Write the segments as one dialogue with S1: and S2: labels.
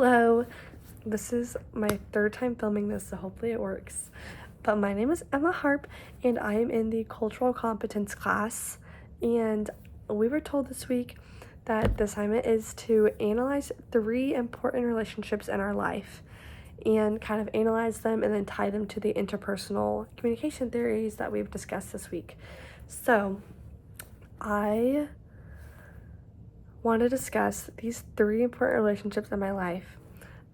S1: Hello, this is my third time filming this, so hopefully it works. But my name is Emma Harp, and I am in the cultural competence class. And we were told this week that the assignment is to analyze 3 important relationships in our life and kind of analyze them and then tie them to the interpersonal communication theories that we've discussed this week. So, I want to discuss these 3 important relationships in my life.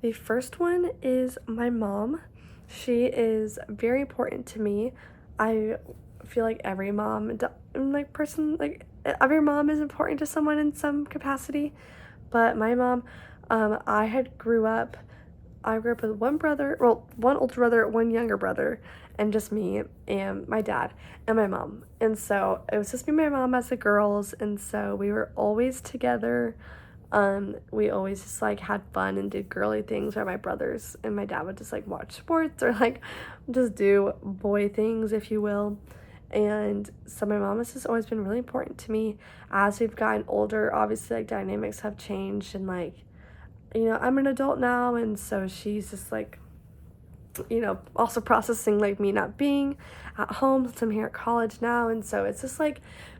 S1: The first one is my mom. She is very important to me. I feel like every mom, every mom is important to someone in some capacity. But my mom, I grew up with one older brother, one younger brother, and just me and my dad and my mom. And so it was just me and my mom as the girls, and so we were always together. We always just had fun and did girly things where my brothers and my dad would just watch sports or just do boy things, if you will. And so my mom has just always been really important to me. As we've gotten older, obviously dynamics have changed, and I'm an adult now, and so she's just also processing me not being at home since I'm here at college now, and so it's just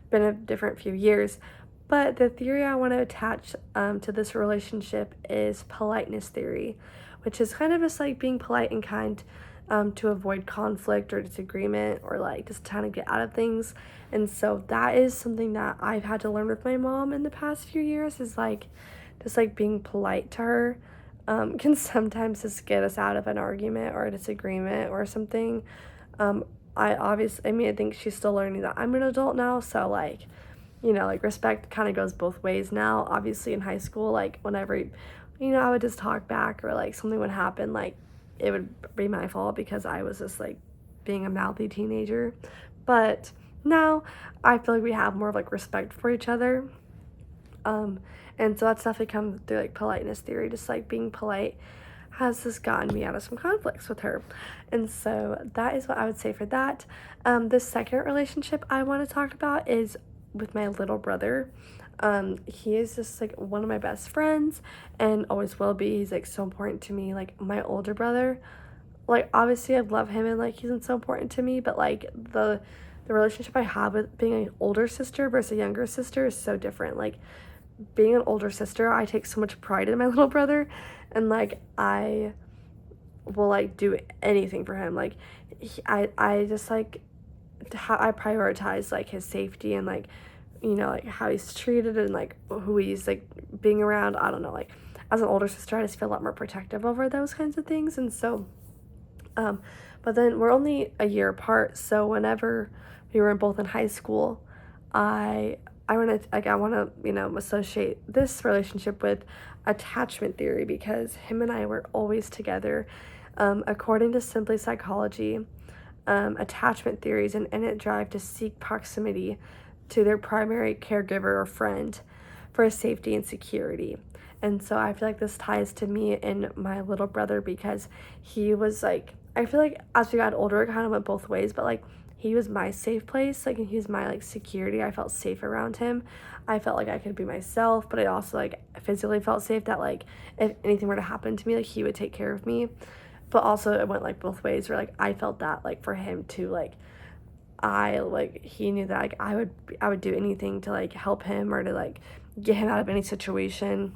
S1: been a different few years. But the theory I want to attach to this relationship is politeness theory, which is kind of just being polite and kind to avoid conflict or disagreement or just trying to get out of things. And so that is something that I've had to learn with my mom in the past few years, is just being polite to her can sometimes just get us out of an argument or a disagreement or something. I think she's still learning that I'm an adult now, so respect kind of goes both ways now. Obviously in high school, whenever, I would just talk back or something would happen, it would be my fault because I was just being a mouthy teenager. But now I feel like we have more of respect for each other. And so that's definitely come through politeness theory. Just being polite has just gotten me out of some conflicts with her. And so that is what I would say for that. The second relationship I want to talk about is with my little brother. He is just one of my best friends and always will be. He's so important to me. My older brother, obviously I love him and he's so important to me, but the relationship I have with being an older sister versus a younger sister is so different. Being an older sister, I take so much pride in my little brother, and I will do anything for him. I just how I prioritize his safety and how he's treated and who he's being around. I don't know, as an older sister I just feel a lot more protective over those kinds of things. And so but then we're only a year apart, so whenever we were both in high school, I want to associate this relationship with attachment theory, because him and I were always together. According to Simply Psychology, attachment theories an innate drive to seek proximity to their primary caregiver or friend for safety and security. And so I feel this ties to me and my little brother, because he was I feel as we got older it kind of went both ways, but he was my safe place, and he was my security. I felt safe around him. I felt I could be myself, but I also physically felt safe that if anything were to happen to me, he would take care of me. But also it went both ways, where I felt that for him too, he knew that I would do anything to help him or to get him out of any situation.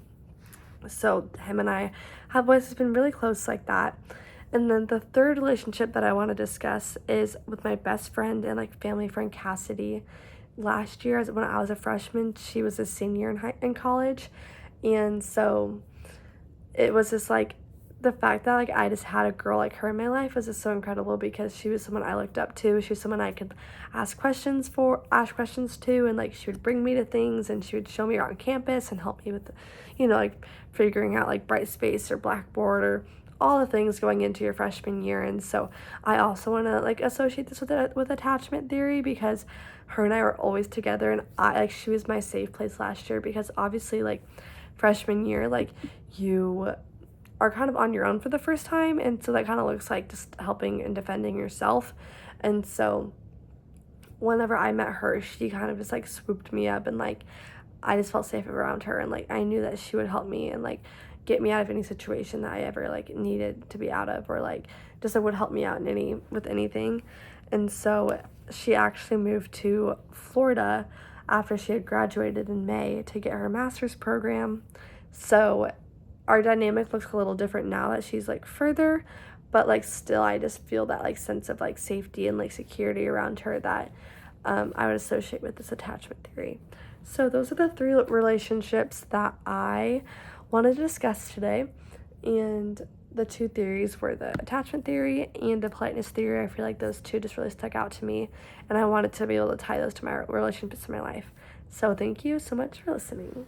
S1: So him and I have always been really close like that. And then the third relationship that I want to discuss is with my best friend and family friend Cassidy. Last year, when I was a freshman, she was a senior in college, and so it was just the fact that I just had a girl like her in my life was just so incredible, because she was someone I looked up to. She was someone I could ask questions to, and she would bring me to things, and she would show me around campus and help me with figuring out Brightspace or Blackboard or all the things going into your freshman year. And so I also want to associate this with attachment theory, because her and I were always together, and she was my safe place last year, because obviously freshman year you are kind of on your own for the first time, and so that kind of looks just helping and defending yourself. And so whenever I met her, she kind of just swooped me up, and I just felt safe around her, and I knew that she would help me and get me out of any situation that I ever like needed to be out of, or like just would help me out in with anything. And so she actually moved to Florida after she had graduated in May to get her master's program. So our dynamic looks a little different now that she's like further, but like still I just feel that like sense of like safety and like security around her that I would associate with this attachment theory. So those are the 3 relationships that I wanted to discuss today, and the 2 theories were the attachment theory and the politeness theory. I feel like those 2 just really stuck out to me, and I wanted to be able to tie those to my relationships in my life. So thank you so much for listening.